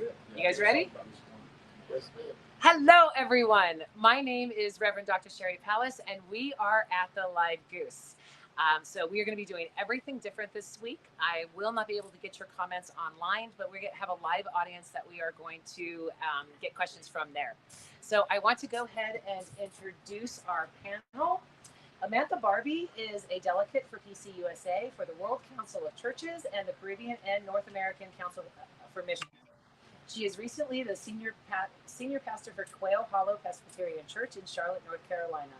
You guys ready? Hello, everyone. My name is Reverend Dr. Sherry Pallas, and we are at the Live Goose. So we are going to be doing everything different this week. I will not be able to get your comments online, but we're going to have a live audience that we are going to get questions from there. So I want to go ahead and introduce our panel. Amantha Barbie is a delegate for PCUSA for the World Council of Churches and the Caribbean and North American Council for Missions. She is recently the senior pastor for Quail Hollow Presbyterian Church in Charlotte, North Carolina.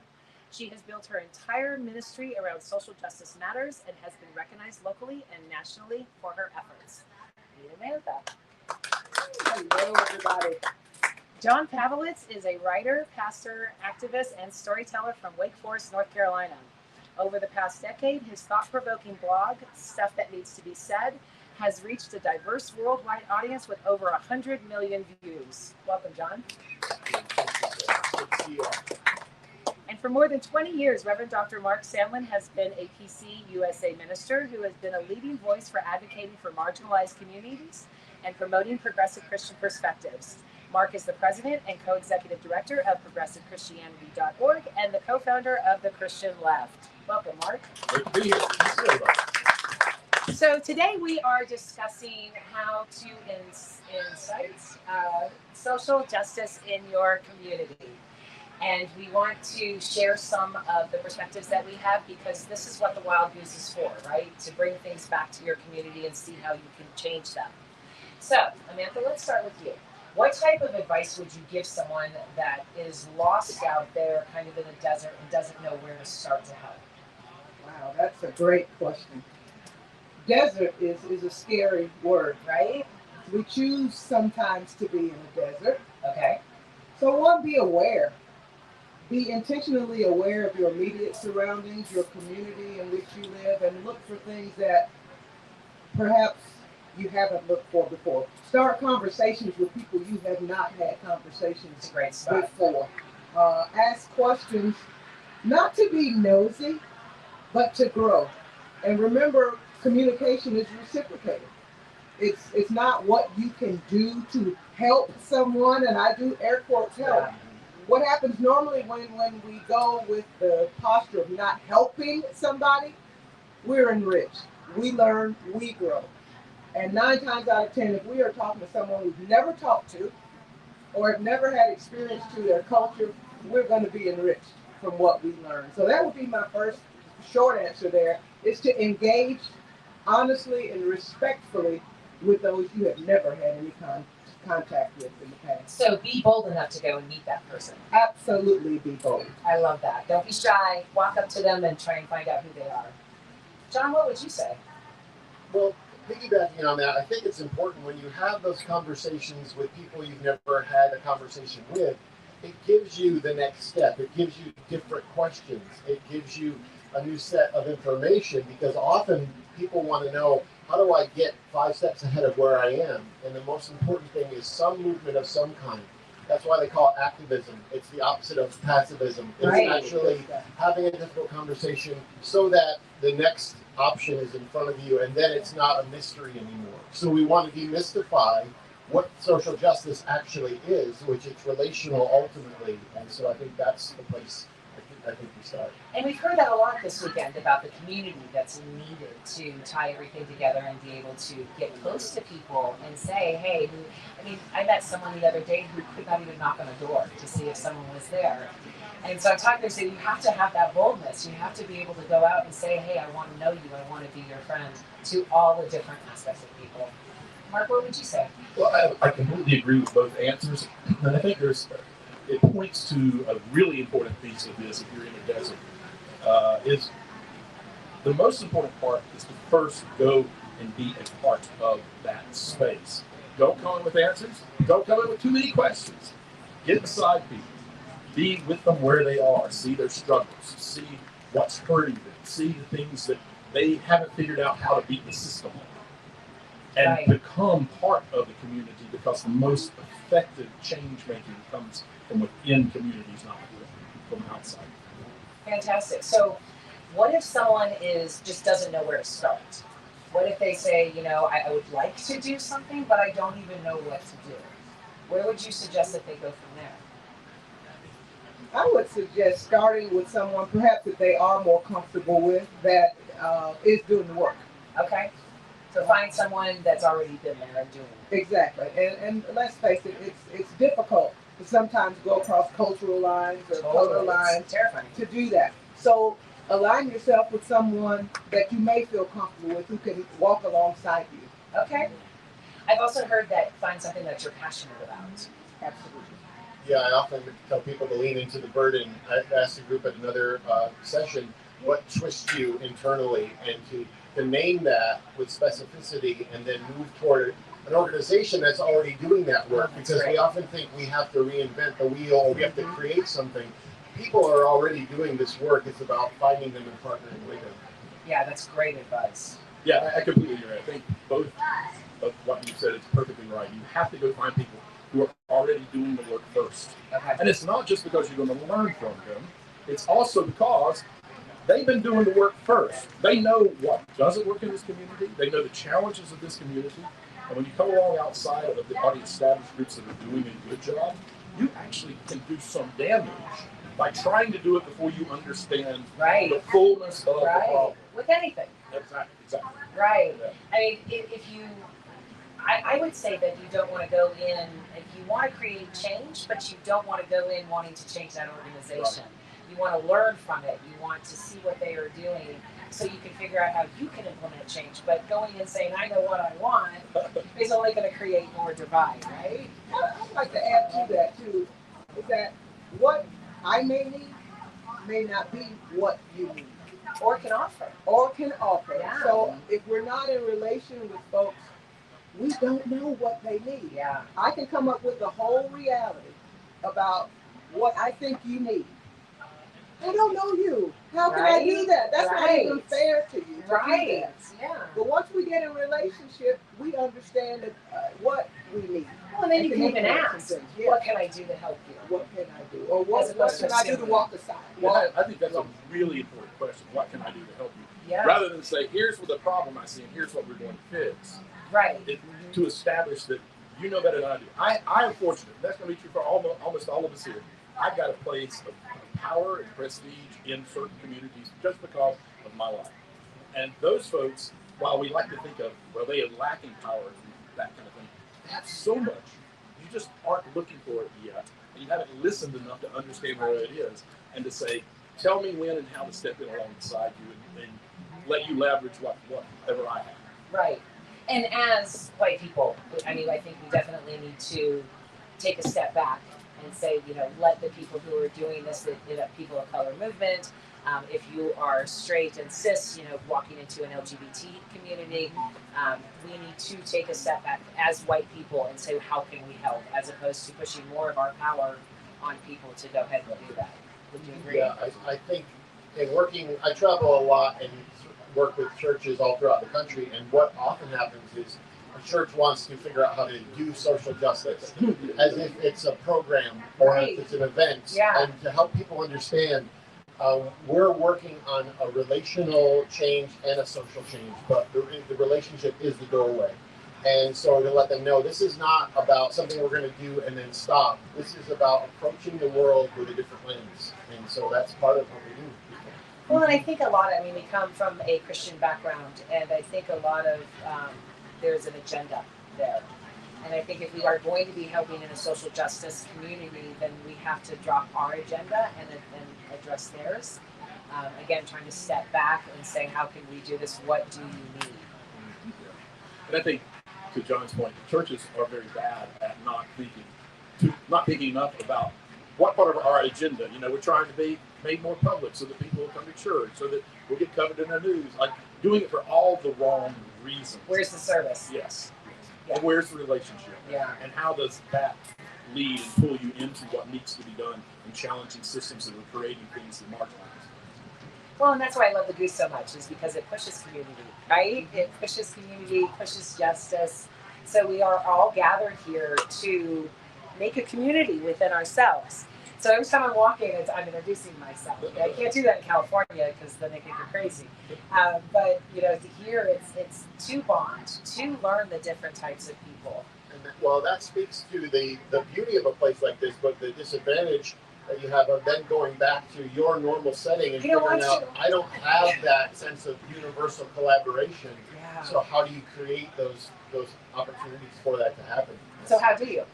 She has built her entire ministry around social justice matters and has been recognized locally and nationally for her efforts. Meet Amantha. Hello, everybody. John Pavlitz is a writer, pastor, activist, and storyteller from Wake Forest, North Carolina. Over the past decade, his thought-provoking blog, Stuff That Needs to Be Said, has reached a diverse worldwide audience with over 100 million views. Welcome, John. And for more than 20 years, Reverend Dr. Mark Sandlin has been a PC USA minister who has been a leading voice for advocating for marginalized communities and promoting progressive Christian perspectives. Mark is the president and co-executive director of progressivechristianity.org and the co-founder of the Christian Left. Welcome, Mark. Great to be here. So today we are discussing how to incite social justice in your community. And we want to share some of the perspectives that we have because this is what the Wild Goose is for, right? To bring things back to your community and see how you can change them. So, Amantha, let's start with you. What type of advice would you give someone that is lost out there, kind of in a desert, and doesn't know where to start to help? Wow, that's a great question. Desert is a scary word, right? We choose sometimes to be in a desert. Okay. So one, be aware. Be intentionally aware of your immediate surroundings, your community in which you live, and look for things that perhaps you haven't looked for before. Start conversations with people you have not had conversations before. Ask questions, not to be nosy, but to grow. And remember, communication is reciprocated. It's not what you can do to help someone, and I do air quotes help. Yeah. What happens normally when we go with the posture of not helping somebody, we're enriched. We learn, we grow. And 9 times out of 10, if we are talking to someone we've never talked to or have never had experience to their culture, we're going to be enriched from what we learn. So that would be my first short answer there, is to engage honestly and respectfully with those you have never had any contact with in the past. So be bold enough to go and meet that person. Absolutely be bold. I love that. Don't be shy. Walk up to them and try and find out who they are. John, what would you say? Well, piggybacking on that, I think it's important when you have those conversations with people you've never had a conversation with, it gives you the next step. It gives you different questions. It gives you a new set of information because often people want to know, how do I get 5 steps ahead of where I am? And the most important thing is some movement of some kind. That's why they call it activism. It's the opposite of passivism. It's actually having a difficult conversation so that the next option is in front of you and then it's not a mystery anymore. So we want to demystify what social justice actually is, which it's relational ultimately. And so I think that's the place I think we start. And we've heard that a lot this weekend about the community that's needed to tie everything together and be able to get close to people and say, hey, I met someone the other day who could not even knock on a door to see if someone was there. And so I'm talking to say you have to have that boldness. You have to be able to go out and say, hey, I want to know you. I want to be your friend to all the different aspects of people. Mark, what would you say? Well, I completely agree with both answers. And I think it points to a really important piece of this if you're in a desert. Is the most important part is to first go and be a part of that space. Don't come in with answers. Don't come in with too many questions. Get beside people. Be with them where they are. See their struggles. See what's hurting them. See the things that they haven't figured out how to beat the system on. And become part of the community, because the most effective change making comes from within communities, not from outside. Fantastic. So what if someone just doesn't know where to start? What if they say, I would like to do something, but I don't even know what to do? Where would you suggest that they go from there? I would suggest starting with someone perhaps that they are more comfortable with that is doing the work. Okay. So find someone that's already been there and doing it. Exactly. And let's face it, it's difficult to sometimes go across cultural lines or color lines Terrifying. to do that. So align yourself with someone that you may feel comfortable with who can walk alongside you. Okay. I've also heard that find something that you're passionate about. Absolutely. Yeah, I often tell people to lean into the burden. I asked the group at another session, what twists you internally, and to name that with specificity and then move toward an organization that's already doing that work. Because we often think we have to reinvent the wheel or we have to create something. People are already doing this work. It's about finding them and partnering with them. Yeah, that's great advice. Yeah, I completely agree. I think both of what you said is perfectly right. You have to go find people who are already doing the work first. Okay. And it's not just because you're going to learn from them. It's also because they've been doing the work first. They know what doesn't work in this community. They know the challenges of this community. And when you come along outside of the already established groups that are doing a good job, you actually can do some damage by trying to do it before you understand the fullness of the problem. With anything. Exactly. Right. Yeah. I mean, if you, I would say that you don't want to go in, if you want to create change, but you don't want to go in wanting to change that organization. Right. You want to learn from it. You want to see what they are doing so you can figure out how you can implement change. But going in saying, I know what I want, is only going to create more divide, right? I'd like to add to that, too, is that what I may need may not be what you need. Or can offer. Yeah. So if we're not in relation with folks, we don't know what they need. Yeah. I can come up with the whole reality about what I think you need. I don't know you. How can I do that? That's not even fair to you. Right. Yeah. But once we get in a relationship, we understand what we need. Well, and then you can even ask, what can I do to help you? What can I do? Or what can I do to walk aside? Well, I think that's a really important question. What can I do to help you? Yeah. Rather than say, here's what the problem I see and here's what we're going to fix. Right. To establish that you know better than I do. I am fortunate. That's going to be true for almost all of us here. I've got a place of power and prestige in certain communities just because of my life. And those folks, while we like to think of, well, they are lacking power and that kind of thing, they have so much. You just aren't looking for it yet. And you haven't listened enough to understand where it is and to say, tell me when and how to step in alongside you and let you leverage whatever I have. Right. And as white people, I mean, I think we definitely need to take a step back and say, let the people who are doing this, the people of color movement, if you are straight and cis, walking into an LGBT community, we need to take a step back as white people and say, how can we help, as opposed to pushing more of our power on people to go ahead and do that. Would you agree? Yeah, I think in working, I travel a lot and work with churches all throughout the country, and what often happens is a church wants to figure out how to do social justice as if it's a program or if it's an event, and to help people understand we're working on a relational change and a social change, but the relationship is the doorway. And so to let them know, this is not about something we're going to do and then stop. This is about approaching the world with a different lens. And so that's part of what we do. Well, and I think we come from a Christian background, and I think a lot of, there's an agenda there. And I think if we are going to be helping in a social justice community, then we have to drop our agenda and address theirs. Again, trying to step back and say, how can we do this? What do you need? And I think, to John's point, the churches are very bad at not thinking enough about what part of our agenda. We're trying to be made more public so that people will come to church, so that we'll get covered in the news. Like doing it for all the wrong reasons. Where's the service? Yes. Yeah. And where's the relationship? Yeah. And how does that lead and pull you into what needs to be done in challenging systems that are creating things that marginalize? Well, and that's why I love the Goose so much, is because it pushes community, right? It pushes community, pushes justice. So we are all gathered here to make a community within ourselves. So every time I'm walking, I'm introducing myself. I can't do that in California because then they think you're crazy. But here it's to bond, to learn the different types of people. And well, that speaks to the beauty of a place like this, but the disadvantage that you have of then going back to your normal setting and figuring out, I don't have that sense of universal collaboration. Yeah. So how do you create those opportunities for that to happen? So how do you?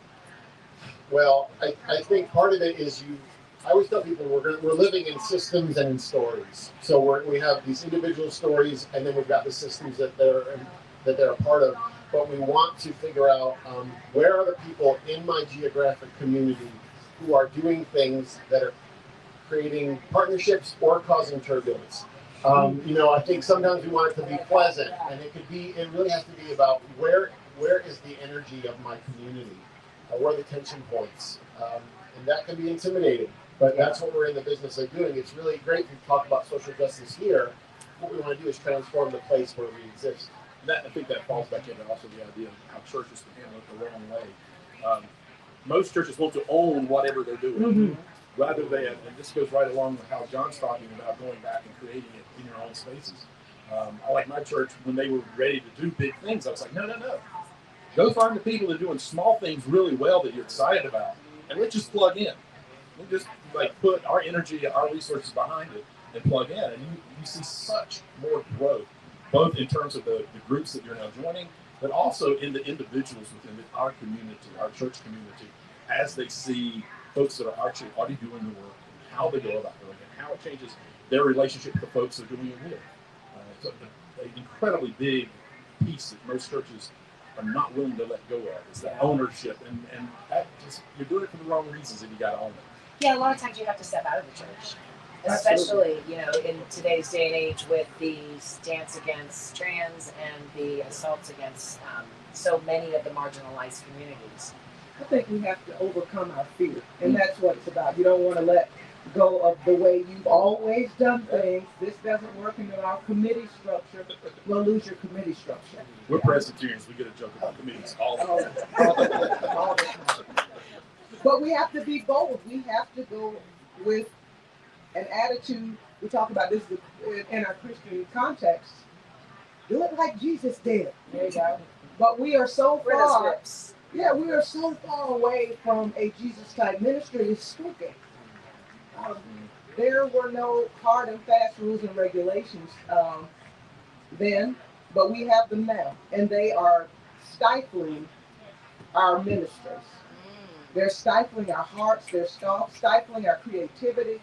Well, I think part of it is I always tell people we're living in systems and in stories. So we have these individual stories, and then we've got the systems that they're a part of. But we want to figure out where are the people in my geographic community who are doing things that are creating partnerships or causing turbulence. I think sometimes we want it to be pleasant, and it really has to be about where is the energy of my community. Where are the tension points? And that can be intimidating, but that's what we're in the business of doing. It's really great to talk about social justice here. What we want to do is transform the place where we exist. I think that falls back into also the idea of how churches can handle it the wrong way. Most churches want to own whatever they're doing, rather than, and this goes right along with how John's talking about going back and creating it in your own spaces. I like my church, when they were ready to do big things, I was like, no. Go find the people that are doing small things really well that you're excited about, and let's just plug in. We just put our energy, our resources behind it, and plug in, and you see such more growth, both in terms of the groups that you're now joining, but also in the individuals within our community, our church community, as they see folks that are actually already doing the work and how they go about doing it, and how it changes their relationship with the folks they're doing it with. It's an incredibly big piece that most churches are not willing to let go of. It's that ownership, and that you're doing it for the wrong reasons if you got to own it. Yeah, a lot of times you have to step out of the church, especially in today's day and age with the stance against trans and the assaults against so many of the marginalized communities. I think we have to overcome our fear, and that's what it's about. You don't want to let go of the way you've always done things. This doesn't work in our committee structure. We'll lose your committee structure. We're Presbyterians. We get a joke about committees all the time. But we have to be bold. We have to go with an attitude. We talk about this in our Christian context. Do it like Jesus did. There you go. But we are so We're far. the scripts. Yeah, we are so far away from a Jesus-type ministry. It's spooky. There were no hard and fast rules and regulations then, but we have them now, and they are stifling our ministries. They're stifling our hearts. They're stifling our creativity.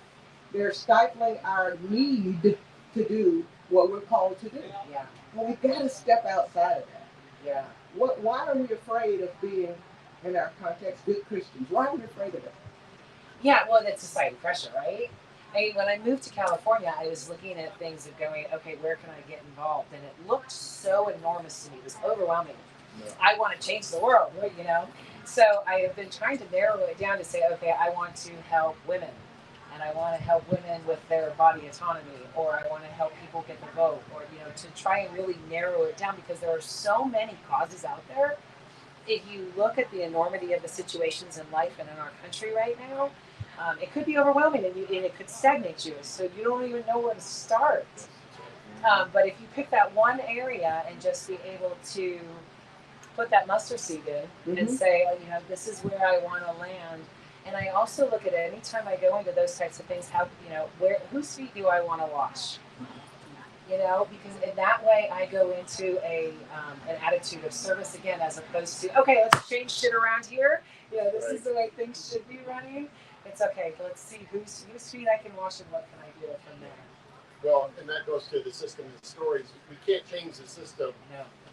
They're stifling our need to do what we're called to do. Yeah. Well, we've got to step outside of that. Yeah. Why are we afraid of being, in our context, good Christians? Why are we afraid of it? Yeah, well, that's society pressure, right? When I moved to California, I was looking at things of going, okay, where can I get involved? And it looked so enormous to me. It was overwhelming. Yeah. I want to change the world, So I have been trying to narrow it down to say, okay, I want to help women. And I want to help women with their body autonomy, or I want to help people get the vote, or, to try and really narrow it down, because there are so many causes out there. If you look at the enormity of the situations in life and in our country right now, it could be overwhelming, and it could stagnate you, so you don't even know where to start. But if you pick that one area and just be able to put that mustard seed in and say, this is where I want to land. And I also look at it anytime I go into those types of things, how, whose feet do I want to wash? Because in that way I go into an attitude of service again, as opposed to, okay, let's change shit around here. This is the way things should be running. It's okay. Let's see whose feet I can wash and what can I do from there. Well, and that goes to the system and stories. We can't change the system,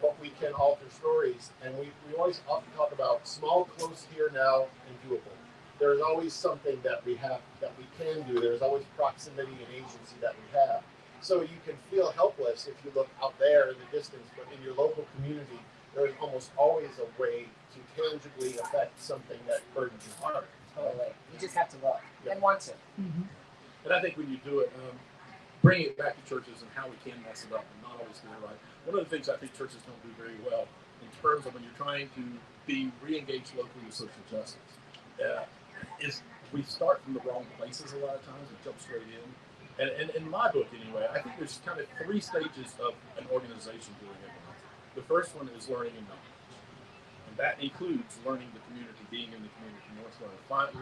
but we can alter stories. And we always often talk about small, close, here, now, and doable. There's always something that we can do. There's always proximity and agency that we have. So you can feel helpless if you look out there in the distance, but in your local community, there is almost always a way to tangibly affect something that burdens your heart. Totally. You just have to look and want to. Mm-hmm. And I think when you do it, bring it back to churches and how we can mess it up and not always get it right. One of the things I think churches don't do very well in terms of when you're trying to be re-engaged locally with social justice is we start from the wrong places a lot of times and jump straight in. And in my book, anyway, I think there's kind of 3 stages of an organization doing it. The first one is learning and knowledge. And that includes learning the community, being in the community,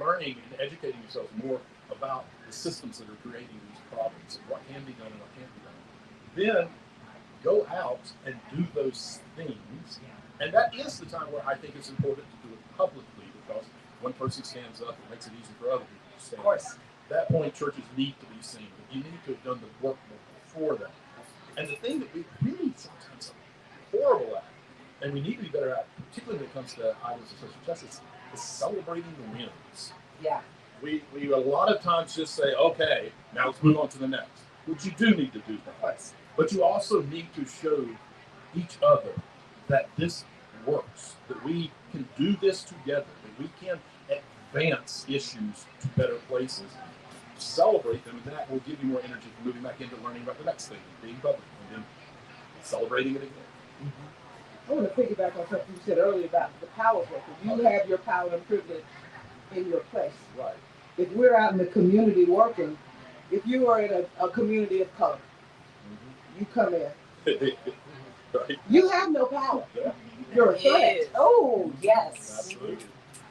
learning and educating yourself more about the systems that are creating these problems and what can be done and what can't be done. Then go out and do those things. And that is the time where I think it's important to do it publicly, because one person stands up, it makes it easy for other people to stand up. Of course. At that point, churches need to be seen, but you need to have done the work before that. And the thing that we really sometimes are horrible at, and we need to be better at, particularly when it comes to items of social justice, is celebrating the wins. Yeah. We a lot of times just say, okay, now let's move on to the next, which you do need to do that. Of course. But you also need to show each other that this works, that we can do this together, that we can advance issues to better places. Celebrate them, and that will give you more energy for moving back into learning about the next thing, being public, and then celebrating it again. I want to piggyback on something you said earlier about the power broker. You have your power and privilege in your place. Right. If we're out in the community working, if you are in a community of color, you come in, Right. you have no power. Yeah. You're a threat. Yes. Oh, yes. Absolutely.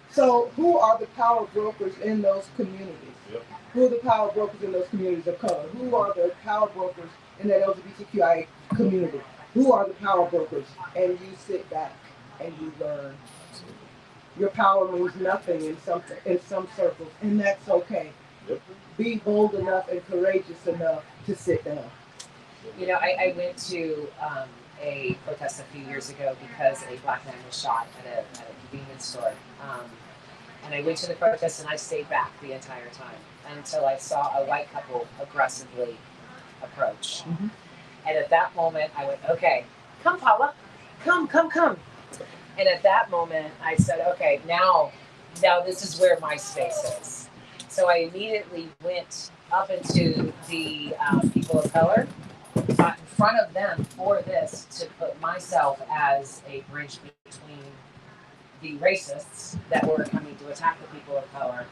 So who are the power brokers in those communities? Yep. Who are the power brokers in those communities of color? Who are the power brokers in that LGBTQI community? Who are the power brokers? And you sit back and you learn. Your power means nothing in some circles, and that's okay. Yep. Be bold enough and courageous enough to sit down. You know, I went to a protest a few years ago because a black man was shot at a convenience store. And I went to the protest and I stayed back the entire time until I saw a white couple aggressively approach. Mm-hmm. And at that moment, I went, okay, come, Paula, come. And at that moment, I said, okay, now this is where my space is. So I immediately went up into the people of color, got in front of them for this to put myself as a bridge between the racists that were coming to attack the people of color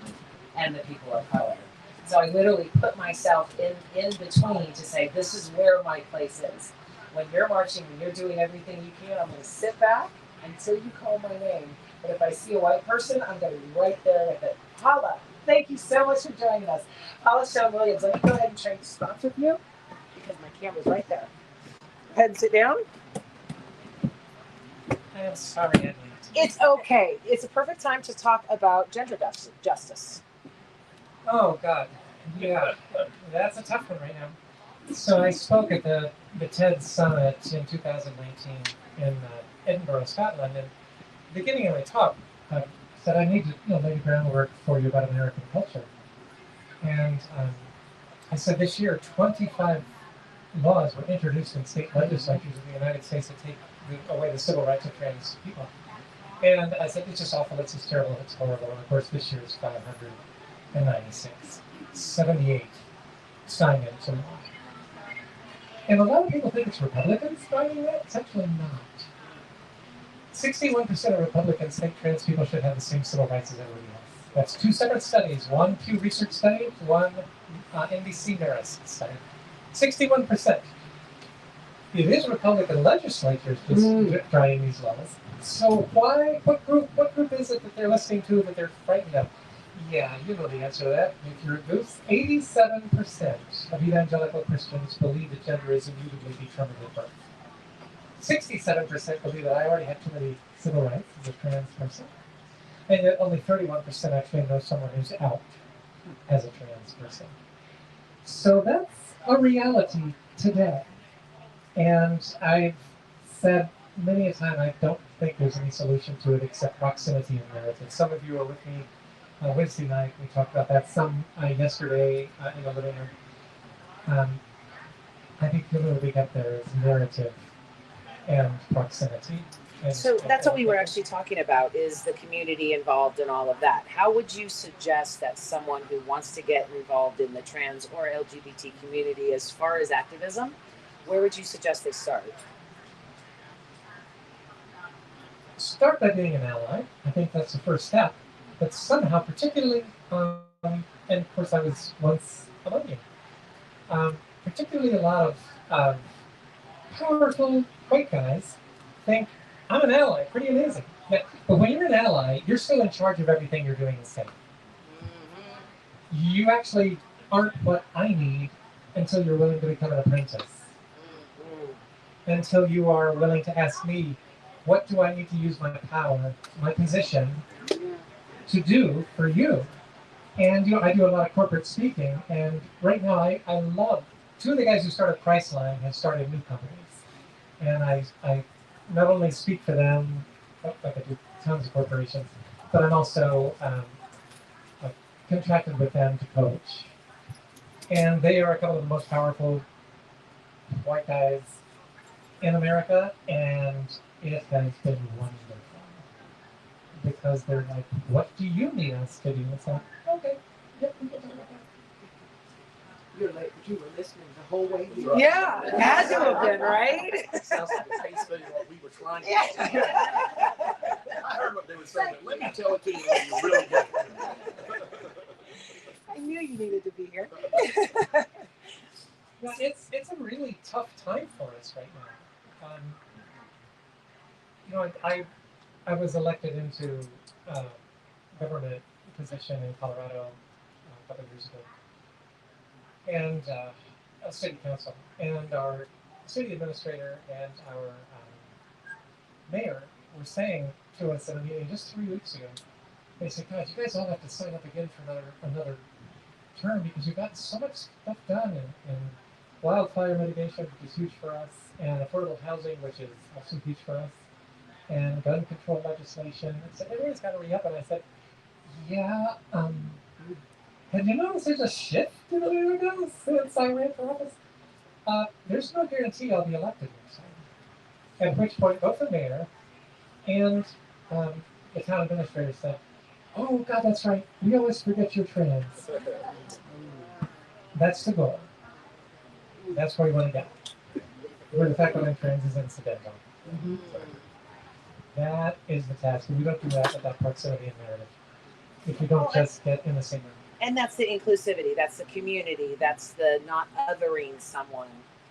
and the people of color. So I literally put myself in between to say, this is where my place is. When you're marching and you're doing everything you can, I'm going to sit back until you call my name. But if I see a white person, I'm going to be right there with it. Paula, thank you so much for joining us. Paula Sean Williams, let me go ahead and trade spots with you because my camera's right there. Go ahead and sit down. I am sorry, Edwin. It's okay. It's a perfect time to talk about gender justice. Oh, God. Yeah, that's a tough one right now. So I spoke at the TED Summit in 2019 in Edinburgh, Scotland, and at the beginning of my talk, I said I need to lay the groundwork for you about American culture. And I said this year 25 laws were introduced in state legislatures in the United States to take away the civil rights of trans people. And I said, it's just awful, it's just terrible, it's horrible. And of course, this year is 596. 78 signed into law. And a lot of people think it's Republicans signing that. It's actually not. 61% of Republicans think trans people should have the same civil rights as everybody else. That's 2 separate studies, one Pew Research study, one NBC Marist study. 61%. It is Republican legislatures just trying these laws. So why? What group is it that they're listening to that they're frightened of? Yeah, you know the answer to that. If you're a goose, 87% of evangelical Christians believe that gender is immutably determined at birth. 67% believe that I already have too many civil rights as a trans person. And yet only 31% actually know someone who's out as a trans person. So that's a reality today. And I've said many a time I don't think there's any solution to it except proximity and narrative. Some of you were with me Wednesday night. We talked about that some yesterday in the living room. I think the little we got there is narrative and proximity. And So that's what we were actually talking about, is the community involved in all of that. How would you suggest that someone who wants to get involved in the trans or LGBT community as far as activism, where would you suggest they start? Start by being an ally. I think that's the first step. But somehow, particularly on And of course, I was once among you. Particularly a lot of powerful white guys think I'm an ally, pretty amazing. Yeah, but when you're an ally, you're still in charge of everything you're doing instead. You actually aren't what I need until you're willing to become an apprentice. Until you are willing to ask me, what do I need to use my power, my position, to do for you? And I do a lot of corporate speaking, and right now I love two of the guys who started Priceline have started new companies, and I not only speak for them, like I do tons of corporations, but I'm also contracted with them to coach, and they are a couple of the most powerful white guys in America, and it has been wonderful because they're like, "What do you need us to do?" It's like, okay. Yep, we can talk about that. You're late, but you were listening the whole way here. Right. Yeah, had to have been, right? It sounds like a case study of what we were trying to Yeah. do. I heard what they were saying, but let me tell it to you when you really get it. I knew you needed to be here. Yeah, it's a really tough time for us right now. I was elected into government position in Colorado a couple of years ago, and a city council, and our city administrator and our mayor were saying to us in a meeting just 3 weeks ago. They said, "God, you guys all have to sign up again for another term because you've got so much stuff done in wildfire mitigation, which is huge for us, and affordable housing, which is also huge for us, and gun control legislation." I said, "Everybody's got to re-up," and I said, "Yeah, have you noticed there's a shift in the way we go since I ran for office? There's no guarantee I'll be elected next time." At which point, both the mayor and the town administrator said, "Oh, God, that's right. We always forget you're trans. That's the goal. That's where we want to get. Where the fact that I'm trans is incidental. That is the task. And we don't do that with that proximity and narrative. If we don't just get in the same room." And that's the inclusivity, that's the community, that's the not othering someone,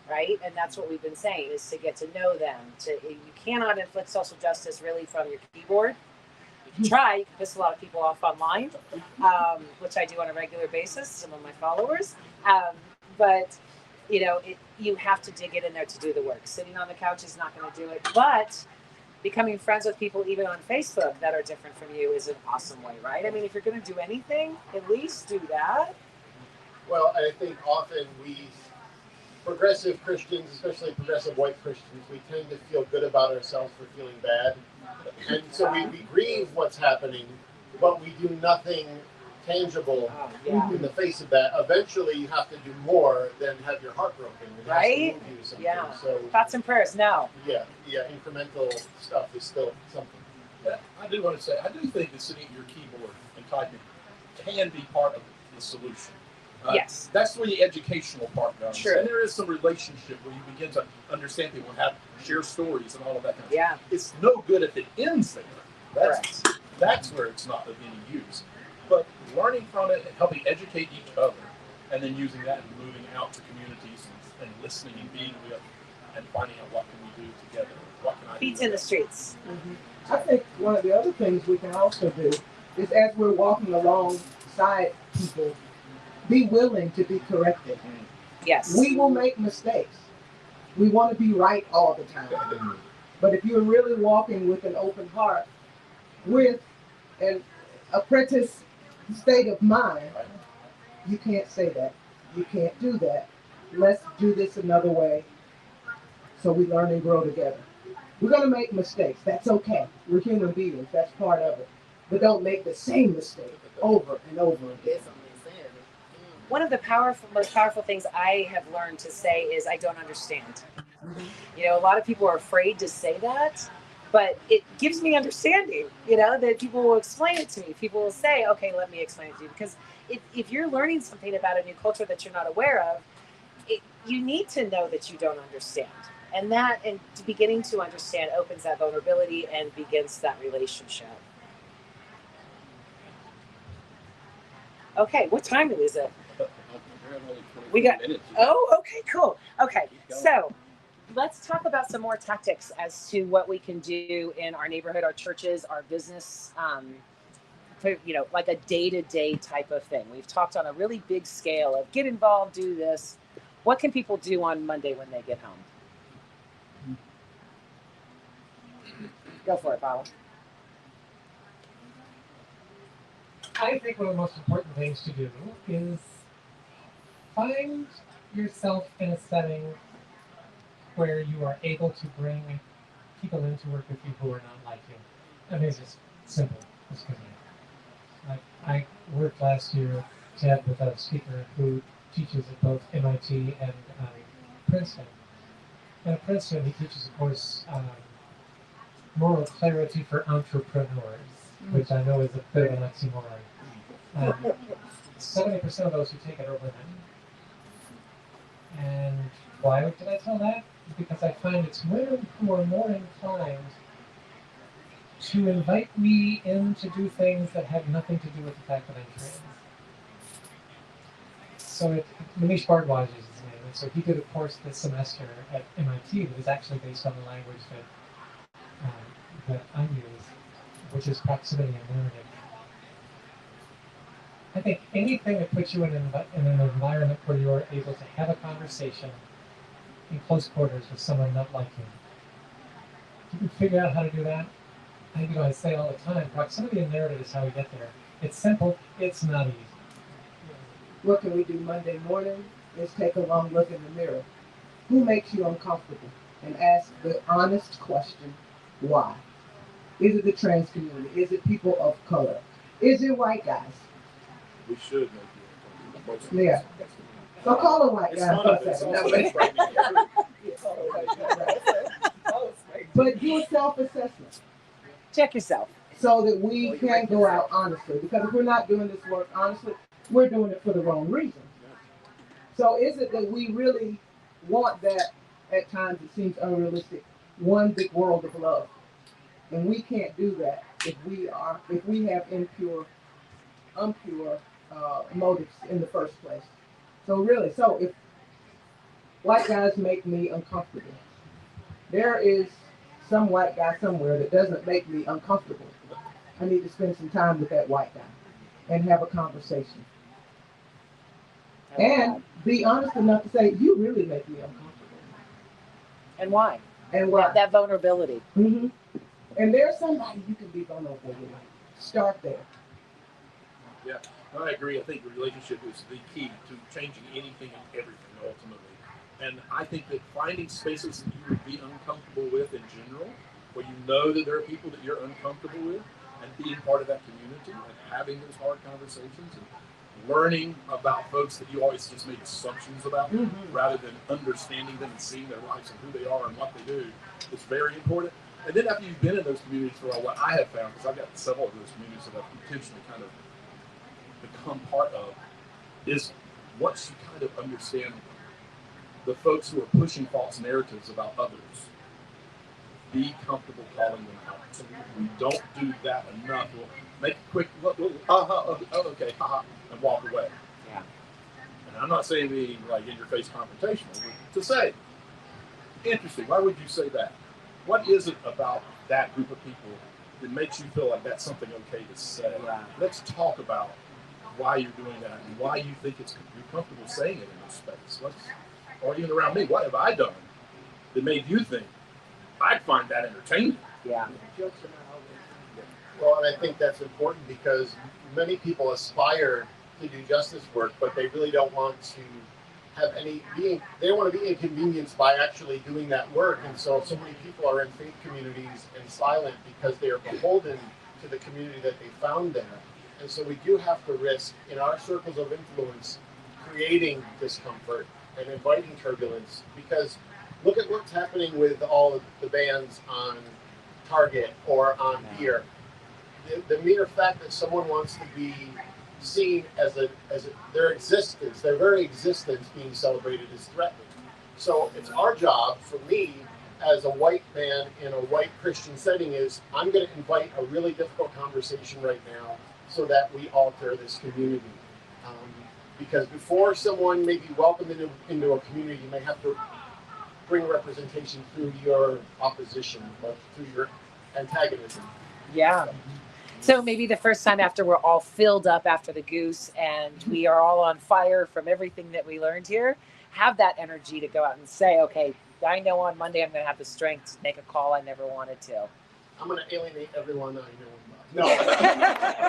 right? And that's what we've been saying, is to get to know them. You cannot inflict social justice really from your keyboard. You can try, you can piss a lot of people off online, which I do on a regular basis, some of my followers. But you have to dig it in there to do the work. Sitting on the couch is not going to do it, but becoming friends with people even on Facebook that are different from you is an awesome way, right? I mean, if you're going to do anything, at least do that. Well, I think often progressive Christians, especially progressive white Christians, we tend to feel good about ourselves for feeling bad. And so we grieve what's happening, but we do nothing tangible in the face of that. Eventually, you have to do more than have your heart broken. It has to move you to something. Yeah. So, Thoughts and prayers, no. Yeah, incremental stuff is still something. Yeah, I do want to say, I do think that sitting at your keyboard and typing can be part of the solution. Yes. That's where the educational part goes. True. And there is some relationship where you begin to understand people and share stories and all of that kind of stuff. It's no good if it ends there. That's where it's not of any use. But learning from it and helping educate each other, and then using that and moving out to communities and listening and being with and finding out what can we do together. What can I do? Feet in the streets. I think one of the other things we can also do is, as we're walking alongside people, be willing to be corrected. Yes. We will make mistakes. We want to be right all the time. But if you're really walking with an open heart, with an apprentice state of mind, you can't say that. You can't do that. Let's do this another way so we learn and grow together. We're going to make mistakes. That's okay. We're human beings. That's part of it. But don't make the same mistake over and over again. One of the most powerful things I have learned to say is, I don't understand. A lot of people are afraid to say that, but it gives me understanding, that people will explain it to me. People will say, okay, let me explain it to you. Because if you're learning something about a new culture that you're not aware of, you need to know that you don't understand. And beginning to understand opens that vulnerability and begins that relationship. Okay, what time is it? We got- Oh, okay, cool. Okay, so let's talk about some more tactics as to what we can do in our neighborhood, our churches, our business, like a day-to-day type of thing. We've talked on a really big scale of get involved, do this. What can people do on Monday when they get home? Go for it, Paula. I think one of the most important things to do is find yourself in a setting where you are able to bring people in to work with you who are not like you. I mean, it's just simple. It's good. Like, I worked last year, Ted, with a speaker who teaches at both MIT and Princeton. And at Princeton, he teaches a course, Moral Clarity for Entrepreneurs, which I know is a bit of an oxymoron. 70% of those who take it are women. And why did I tell that? Because I find it's women who are more inclined to invite me in to do things that have nothing to do with the fact that I'm trans. So Manish Bhardwaj is his name, and so he did a course this semester at MIT that is actually based on the language that I use, which is proximity and narrative. I think anything that puts you in an environment where you're able to have a conversation in close quarters with someone not like you. If you can figure out how to do that, I say all the time, proximity and narrative is how we get there. It's simple, it's not easy. What can we do Monday morning? Is take a long look in the mirror. Who makes you uncomfortable? And ask the honest question, why? Is it the trans community? Is it people of color? Is it white guys? We should make you uncomfortable. Yeah. So call a white guy. But do a self-assessment. Check yourself. So that we can go out honestly. Because if we're not doing this work honestly, we're doing it for the wrong reason. So is it that we really want that, at times it seems unrealistic, one big world of love? And we can't do that if we have impure motives in the first place. So if white guys make me uncomfortable, there is some white guy somewhere that doesn't make me uncomfortable. I need to spend some time with that white guy and have a conversation. And be honest enough to say, you really make me uncomfortable. And why? And why? That vulnerability. Mm-hmm. And there's somebody you can be vulnerable with. Start there. Yeah, I agree. I think relationship is the key to changing anything and everything ultimately. And I think that finding spaces that you would be uncomfortable with in general, where you know that there are people that you're uncomfortable with, and being part of that community and having those hard conversations and learning about folks that you always just make assumptions about, rather than understanding them and seeing their lives and who they are and what they do, is very important. And then after you've been in those communities for a while, what I have found, because I've got several of those communities that I've intentionally kind of become part of, is once you kind of understand the folks who are pushing false narratives about others, be comfortable calling them out. We don't do that enough. We'll make a quick, okay, haha, and walk away. Yeah. And I'm not saying being like in your face confrontational, but to say, interesting, why would you say that? What is it about that group of people that makes you feel like that's something okay to say? Right. Let's talk about why you're doing that and why you think you're comfortable saying it in this space. Or even around me, what have I done that made you think I'd find that entertaining? Yeah. Well, and I think that's important because many people aspire to do justice work, but they really don't want to have they don't want to be inconvenienced by actually doing that work. And so many people are in faith communities and silent because they are beholden to the community that they found there. And so we do have to risk, in our circles of influence, creating discomfort and inviting turbulence, because look at what's happening with all of the bans on Target or on beer. The mere fact that someone wants to be seen as their very existence being celebrated is threatening. So it's our job, for me, as a white man in a white Christian setting, is I'm going to invite a really difficult conversation right now so that we alter this community. Because before someone may be welcomed into a community, you may have to bring representation through your opposition, but through your antagonism. Yeah. So maybe the first time after we're all filled up after the goose and we are all on fire from everything that we learned here, have that energy to go out and say, okay, I know on Monday I'm going to have the strength to make a call I never wanted to. I'm going to alienate everyone that I know about.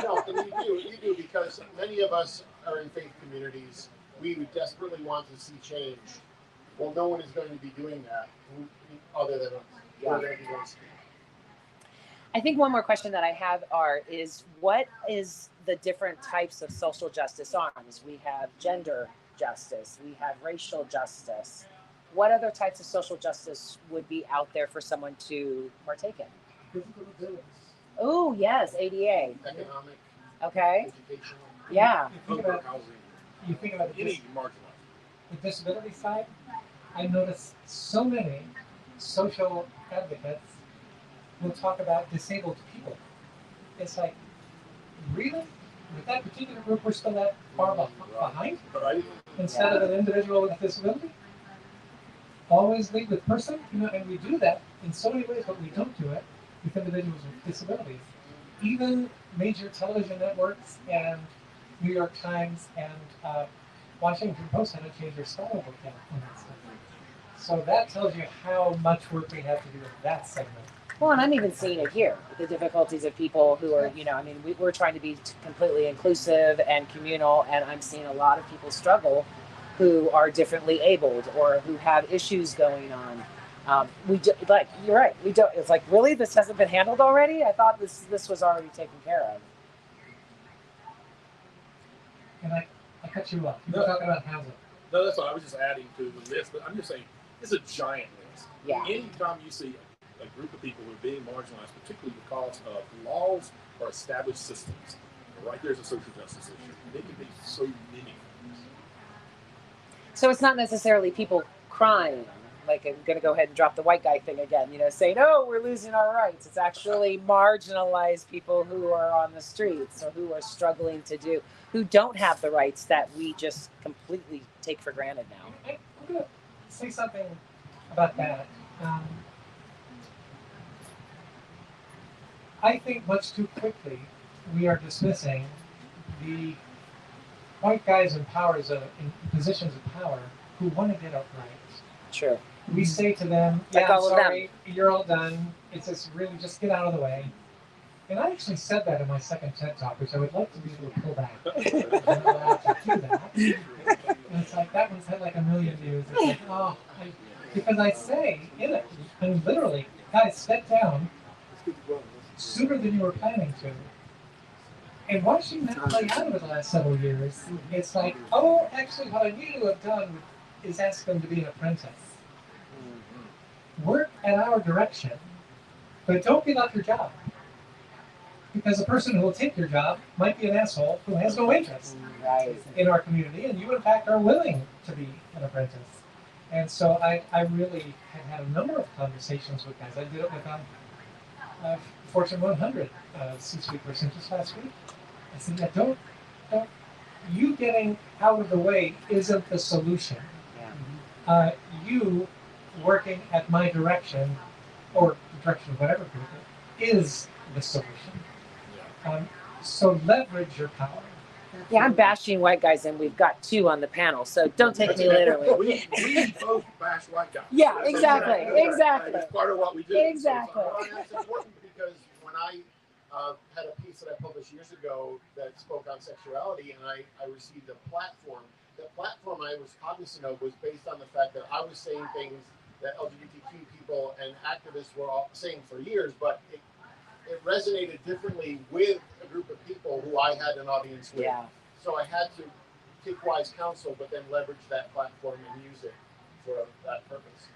No, and you do, because many of us are in faith communities. We would desperately want to see change. Well, no one is going to be doing that other than us. We're going to be one speaking. I think one more question that I have is what is the different types of social justice arms? We have gender justice, we have racial justice. What other types of social justice would be out there for someone to partake in? Physical abilities. Oh, yes, ADA. Economic, Okay. educational. Yeah. You think about Any marginalized. the disability side, I notice so many social advocates will talk about disabled people. It's like, really? With that particular group, we're still that far behind? Right. Instead of an individual with a disability? Always lead with person, and we do that in so many ways, but we don't do it with individuals with disabilities. Even major television networks and New York Times and Washington Post had to change their style book on that stuff. So that tells you how much work we have to do with that segment. Well, and I'm even seeing it here, the difficulties of people who are, we're trying to be completely inclusive and communal, and I'm seeing a lot of people struggle who are differently abled or who have issues going on. You're right. We don't. It's like, really, this hasn't been handled already? I thought this was already taken care of. And I cut you off. You were talking about housing. No, that's what I was just adding to the list, but I'm just saying it's a giant list. Yeah. Anytime you see a group of people who are being marginalized, particularly because of laws or established systems, right there's a social justice issue. They can be so many things. So it's not necessarily people crying, like I'm going to go ahead and drop the white guy thing again, saying, oh, we're losing our rights. It's actually marginalized people who are on the streets or who are struggling who don't have the rights that we just completely take for granted now. I'm going to say something about that. I think much too quickly we are dismissing the white guys in positions of power who want to get out rights. True. We say to them, Like I'm all of sorry, you're all done. It's just really just get out of the way. And I actually said that in my second TED Talk, which I would like to be able to pull back. I'm not allowed to do that. And it's like, that one's had like 1 million views. It's like, because I say in it, and literally, guys, step down sooner than you were planning to. And watching that play out over the last several years, it's like, actually what I need to have done is ask them to be an apprentice. Work at our direction, but don't give up your job. Because the person who will take your job might be an asshole who has no interest in our community, and you in fact are willing to be an apprentice. And so I really have had a number of conversations with guys. I did it with Fortune 100 C-suite person just last week. I said, yeah, don't, you getting out of the way isn't the solution. Yeah. You working at my direction, or the direction of whatever group is the solution. So leverage your power. Yeah, I'm bashing white guys, and we've got 2 on the panel, so don't take me literally. We both bash white guys. Yeah, exactly. It's part of what we do. Exactly. That's important because when I had a piece that I published years ago that spoke on sexuality, and I received a platform. The platform I was cognizant of was based on the fact that I was saying things that LGBTQ people and activists were all saying for years, but it resonated differently with a group of people who I had an audience with. Yeah. So I had to take wise counsel, but then leverage that platform and use it for that purpose.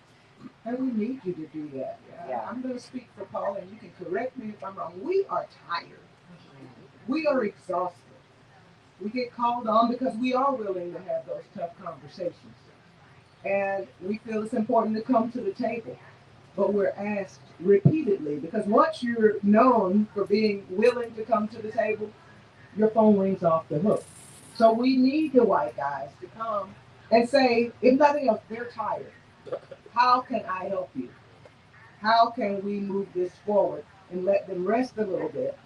And we need you to do that. Yeah. I'm going to speak for Paul, and you can correct me if I'm wrong. We are tired. We are exhausted. We get called on because we are willing to have those tough conversations. And we feel it's important to come to the table. But we're asked repeatedly, because once you're known for being willing to come to the table, your phone rings off the hook. So we need the white guys to come and say, if nothing else, they're tired. How can I help you? How can we move this forward and let them rest a little bit?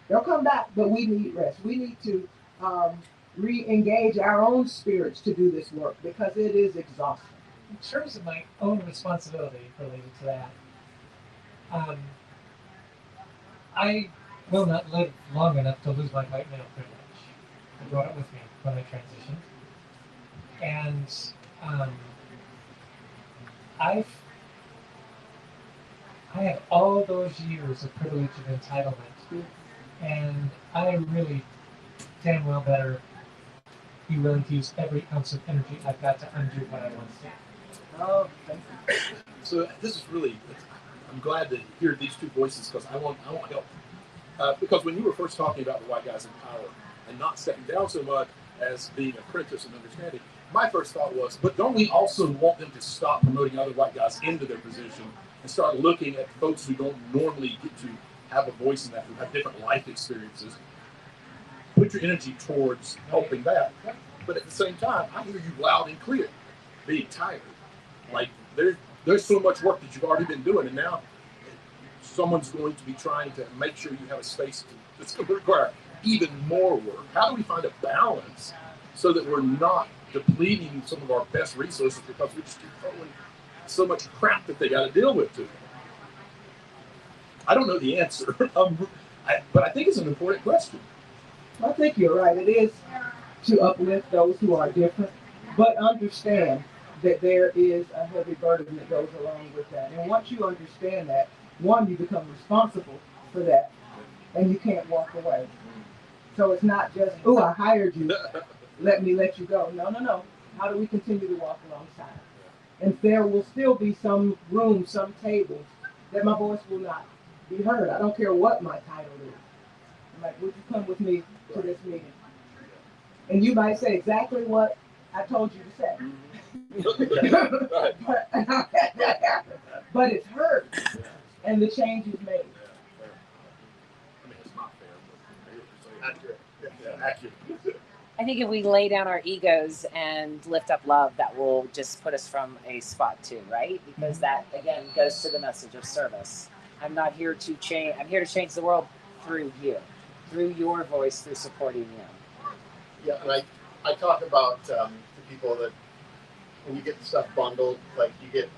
They'll come back, but we need rest. We need to re-engage our own spirits to do this work because it is exhausting. In terms of my own responsibility related to that, I will not live long enough to lose my white male privilege. I brought it with me when I transitioned. And I have all those years of privilege and entitlement, and I really damn well better be willing to use every ounce of energy I've got to undo what I once did. Oh, thank you. So this is really, I'm glad to hear these two voices because I want help. Because when you were first talking about the white guys in power and not stepping down so much as being apprentice and understanding, my first thought was, but don't we also want them to stop promoting other white guys into their position and start looking at folks who don't normally get to have a voice in that, who have different life experiences? Put your energy towards helping that. But at the same time, I hear you loud and clear, being tired. Like there's so much work that you've already been doing, and now someone's going to be trying to make sure you have a space that's going to require even more work. How do we find a balance so that we're not depleting some of our best resources because we just keep throwing so much crap that they got to deal with too? I don't know the answer, but I think it's an important question. I think you're right. It is to uplift those who are different, but understand that there is a heavy burden that goes along with that. And once you understand that, one, you become responsible for that, and you can't walk away. So it's not just, oh, I hired you, let me let you go. No, no, no. How do we continue to walk alongside? And there will still be some rooms, some tables that my voice will not be heard. I don't care what my title is. I'm like, would you come with me to this meeting? And you might say exactly what I told you to say. But it's heard, and the change is made. I mean, it's not fair, but accurate. I think if we lay down our egos and lift up love, that will just put us from a spot too, right? Because that again goes to the message of service. I'm not here to change. I'm here to change the world through you, through your voice, through supporting you. Yeah, and I talk about to people that when you get stuff bundled, like you get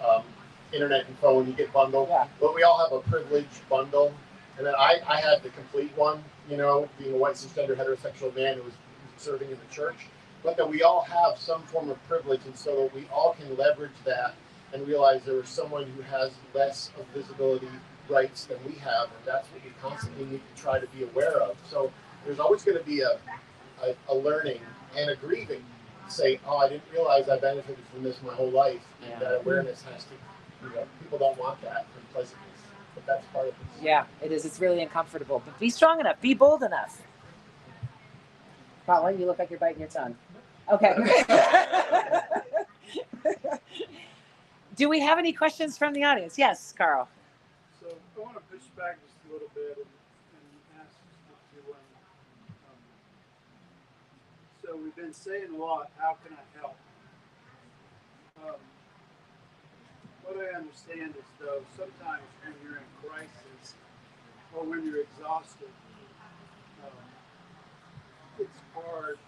internet and phone, you get bundled. Yeah. But we all have a privileged bundle, and then I had the complete one. You know, being a white cisgender heterosexual man who was serving in the church. But that we all have some form of privilege, and so that we all can leverage that and realize there is someone who has less of visibility rights than we have, and that's what we constantly need to try to be aware of. So there's always going to be a learning and a grieving. Say, oh, I didn't realize I benefited from this my whole life, and that awareness has to, you know, people don't want that unpleasantness, but that's part of it. Yeah, it is. It's really uncomfortable, but be strong enough, be bold enough. Colin, you look like you're biting your tongue. Okay. Do we have any questions from the audience? Yes, Carl. So I want to push back just a little bit and ask you one. So we've been saying a lot, how can I help? What I understand is, though, sometimes when you're in crisis or when you're exhausted, it's hard.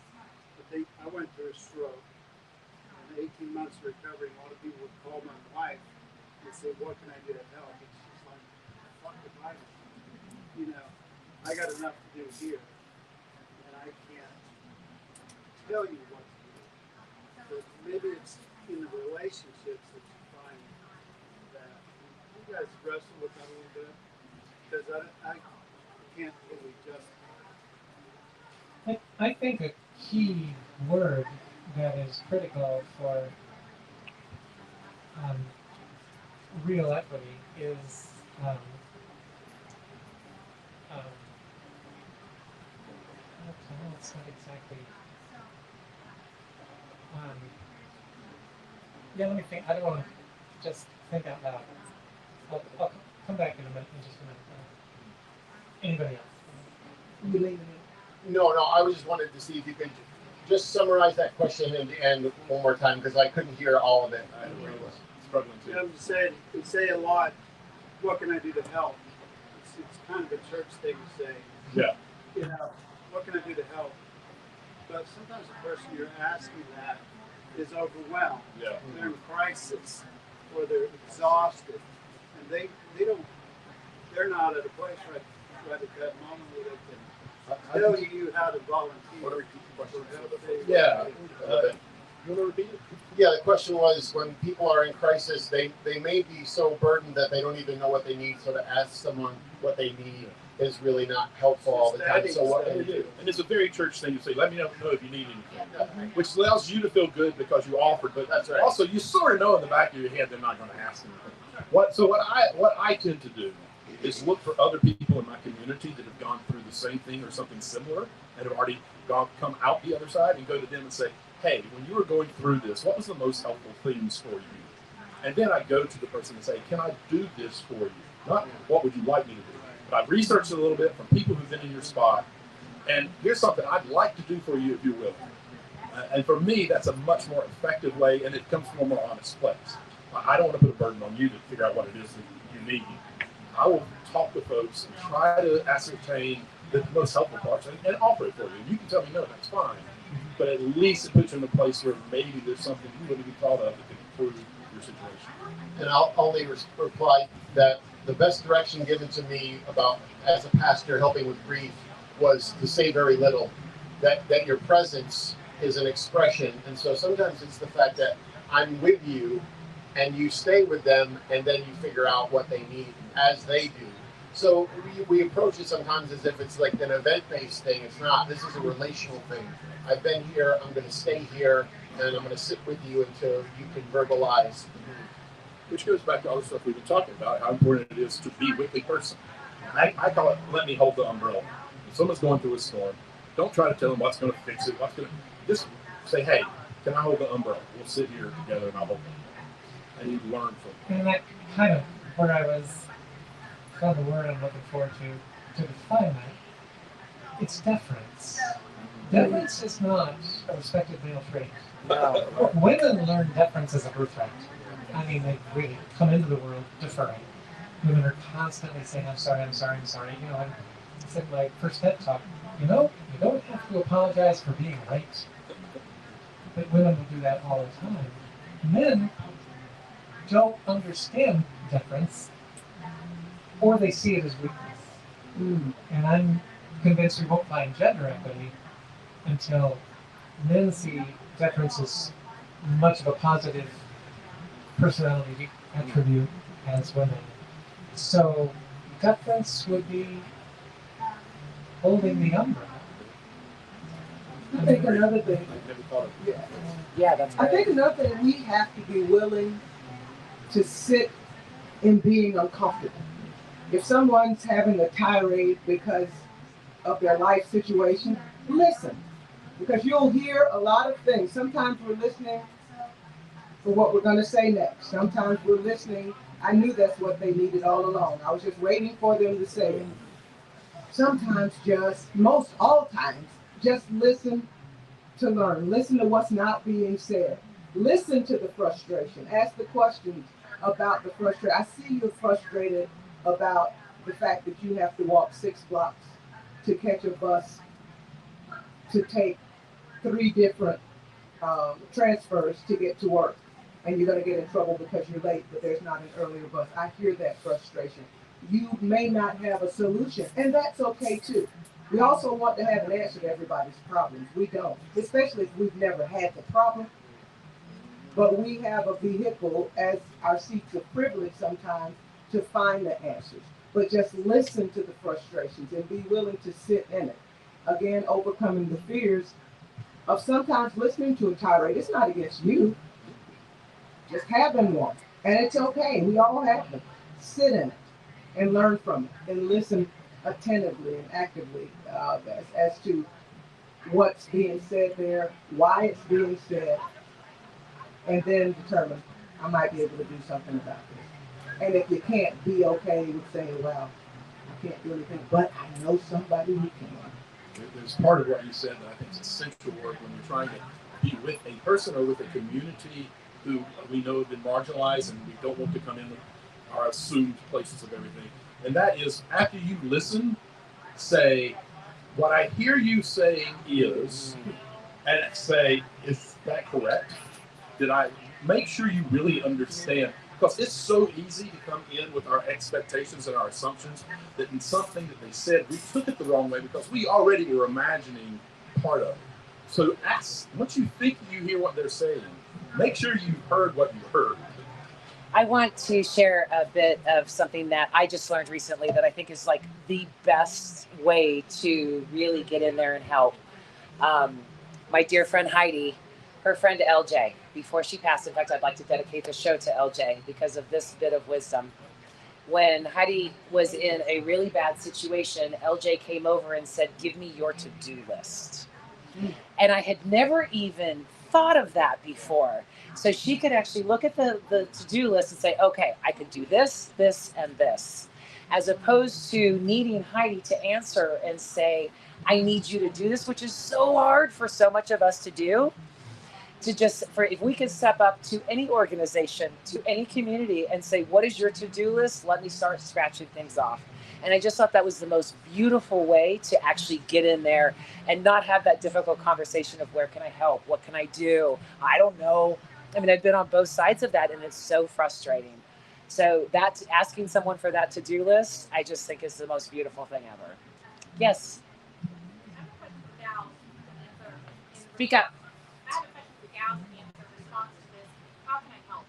I went through a stroke. In 18 months of recovery, a lot of people would call my wife and say, what can I do to help? It's just like, fuck the Bible. You know, I got enough to do here, and I can't tell you what to do. But maybe it's in the relationships that you find that. You guys wrestle with that a little bit? Because I can't really justify it. I think a key word that is critical for real equity is it's not exactly. Yeah, let me think. I don't want to just think out loud. I'll come back in just a minute. Anybody else? You leaving me? No, I was just wanted to see if you could just summarize that question at the end one more time because I couldn't hear all of it. I was struggling You too. know, we say a lot, what can I do to help? It's kind of a church thing to say, Yeah. you know, what can I do to help? But sometimes the person you're asking that is overwhelmed. Yeah. They're in crisis or they're exhausted. And they're not at a place right at that moment where they can tell you how to volunteer. Want to repeat the question? Yeah. You want to repeat it? Yeah, the question was when people are in crisis, they may be so burdened that they don't even know what they need. So to ask someone what they need is really not helpful all the time. So what can you do? And it's a very church thing to say, let me know if you need anything. Which allows you to feel good because you offered, but That's right. also you sort of know in the back of your head they're not going to ask anything. What I tend to do is look for other people in my community that have gone through the same thing or something similar and have already come out the other side and go to them and say, hey, when you were going through this, what was the most helpful things for you? And then I go to the person and say, can I do this for you? Not what would you like me to do? But I've researched it a little bit from people who've been in your spot. And here's something I'd like to do for you if you will. And for me, that's a much more effective way, and it comes from a more honest place. I don't want to put a burden on you to figure out what it is that you need. I will talk to folks and try to ascertain the most helpful parts and offer it for you. You can tell me no, that's fine. But at least it puts you in a place where maybe there's something you wouldn't even thought of that could improve your situation. And I'll only reply that the best direction given to me about as a pastor helping with grief was to say very little. That your presence is an expression, and so sometimes it's the fact that I'm with you, and you stay with them, and then you figure out what they need as they do. So we approach it sometimes as if it's like an event-based thing. It's not. This is a relational thing. I've been here. I'm going to stay here, and I'm going to sit with you until you can verbalize. Which goes back to all the stuff we've been talking about, how important it is to be with the person. I call it, let me hold the umbrella. If someone's going through a storm, don't try to tell them what's going to fix it, just say, hey, can I hold the umbrella? We'll sit here together and I'll hold it. And you learn from it. And that kind of where I was, kind of the word I'm looking forward to define that. It's deference. Deference is not a respected male trait. No. Women learn deference as a birthright. I mean, they really come into the world deferring. Women are constantly saying, I'm sorry, I'm sorry, I'm sorry. You know, I said my first TED talk, you know, you don't have to apologize for being right. But women will do that all the time. Men don't understand deference, or they see it as weakness. And I'm convinced we won't find gender equity until men see deference as much of a positive personality attribute as women. So deference would be holding the umbrella. I think another thing, I've never thought of it. Yeah, that's I right. think another thing, we have to be willing to sit in being uncomfortable. If someone's having a tirade because of their life situation, listen. Because you'll hear a lot of things. Sometimes we're listening for what we're going to say next. Sometimes we're listening. I knew that's what they needed all along. I was just waiting for them to say it. Sometimes all times, just listen to learn. Listen to what's not being said. Listen to the frustration. Ask the questions about the frustration. I see you're frustrated about the fact that you have to walk 6 blocks to catch a bus to take 3 different transfers to get to work. And you're going to get in trouble because you're late, but there's not an earlier bus. I hear that frustration. You may not have a solution, and that's okay too. We also want to have an answer to everybody's problems. We don't, especially if we've never had the problem. But we have a vehicle as our seats of privilege sometimes to find the answers. But just listen to the frustrations and be willing to sit in it. Again, overcoming the fears of sometimes listening to a tirade. It's not against you. Just having one. And it's okay. We all have them. Sit in it and learn from it and listen attentively and actively as to what's being said there, why it's being said, and then determine I might be able to do something about this. And if you can't, be okay with saying, well, I can't do anything, but I know somebody who can. There's part of what you said that I think is essential work when you're trying to be with a person or with a community who we know have been marginalized and we don't want to come in with our assumed places of everything. And that is, after you listen, say, what I hear you saying is, and say, is that correct? Did I make sure you really understand? Because it's so easy to come in with our expectations and our assumptions that in something that they said, we took it the wrong way because we already were imagining part of it. So ask, once you think you hear what they're saying, make sure you heard what you heard. I want to share a bit of something that I just learned recently that I think is like the best way to really get in there and help. My dear friend Heidi, her friend LJ, before she passed, in fact, I'd like to dedicate the show to LJ because of this bit of wisdom. When Heidi was in a really bad situation, LJ came over and said, "Give me your to-do list." And I had never even thought of that before. So she could actually look at the to-do list and say, okay, I could do this, this, and this. As opposed to needing Heidi to answer and say, I need you to do this, which is so hard for so much of us to do. To just, for if we could step up to any organization, to any community and say, what is your to-do list? Let me start scratching things off. And I just thought that was the most beautiful way to actually get in there and not have that difficult conversation of where can I help? What can I do? I don't know. I mean, I've been on both sides of that and it's so frustrating. So that's asking someone for that to-do list, I just think is the most beautiful thing ever. Yes. Speak up. I have a question for the gals in the response to this. How can I help?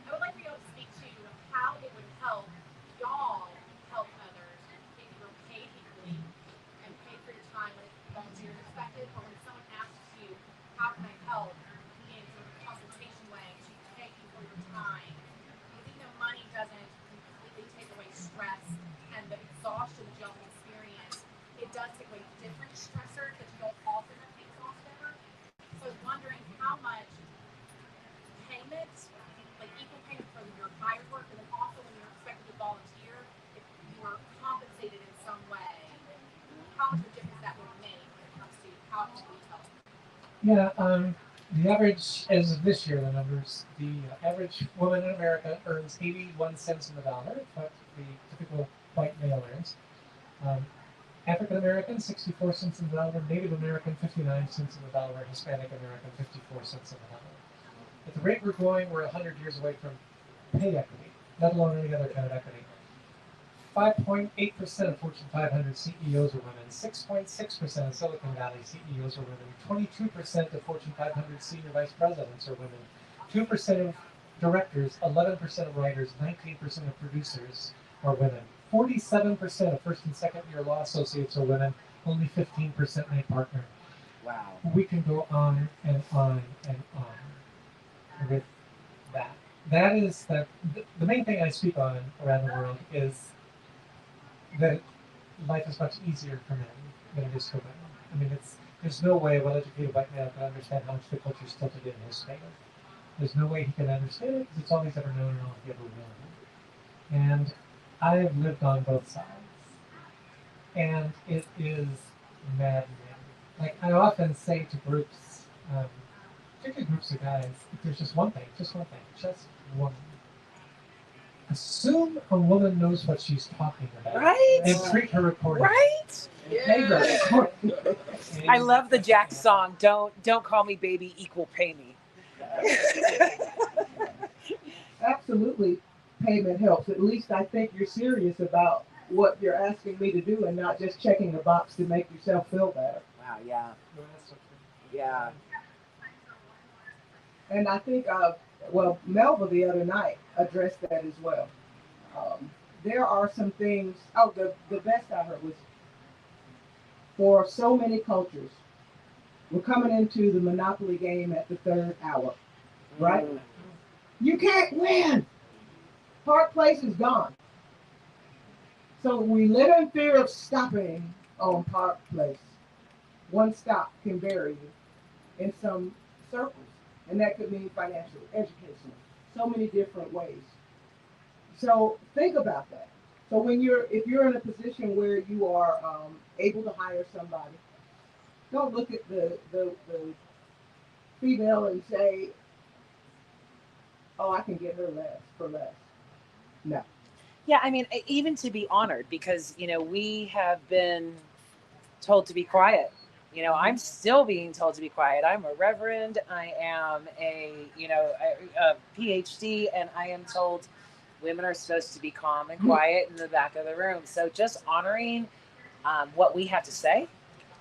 I would like for y'all to speak to how it would help y'all help others if you were paid equally and paid for your time when it's volunteer expected, or when someone asks you, how can I help, in sort of a consultation way to pay you for your time. Because even though money doesn't completely take away stress and the exhaustion that y'all can experience, it does take away different stressors that you don't often get exhausted over. So I was wondering how much payment, like equal payment for your hired work, and then also when you're expected to volunteer, if you were compensated in some way, how much of a difference that would make when it comes to how much we help. Yeah, the average, as of this year, the numbers, the average woman in America earns 81 cents on the dollar, what the typical white male earns. African American, 64 cents on the dollar, Native American, 59 cents on the dollar, Hispanic American, 54 cents on the dollar. At the rate we're going, we're 100 years away from pay equity, let alone any other kind of equity. 5.8% of Fortune 500 CEOs are women, 6.6% of Silicon Valley CEOs are women, 22% of Fortune 500 senior vice presidents are women, 2% of directors, 11% of writers, 19% of producers are women, 47% of first and second year law associates are women, only 15% may partner. Wow. We can go on and on and on with that. That is the main thing I speak on around the world is that life is much easier for men than it is for women. I mean, there's no way a well-educated white male can understand how much the culture's tilted in his favor. There's no way he can understand it because it's all he's ever known and all he ever will know. And I have lived on both sides. And it is maddening. Like, I often say to groups, particularly groups of guys, if there's just one thing, just one. Assume a woman knows what she's talking about. Right? And treat her accordingly. Right? Yeah. I love the Jack song. Don't call me baby, equal pay me. Absolutely, payment helps. At least I think you're serious about what you're asking me to do and not just checking a box to make yourself feel better. Wow, yeah. Yeah. And I think, Melba the other night addressed that as well. There are some things, the best I heard was, for so many cultures, we're coming into the Monopoly game at the third hour, right? You can't win. Park Place is gone. So we live in fear of stopping on Park Place. One stop can bury you in some circles. And that could mean financial, educational, so many different ways. So think about that. So if you're in a position where you are able to hire somebody, don't look at the female and say, "Oh, I can get her less for less." No. Yeah, I mean, even to be honored, because we have been told to be quiet. I'm still being told to be quiet. I'm a reverend. I am a PhD, and I am told women are supposed to be calm and quiet in the back of the room. So just honoring what we have to say,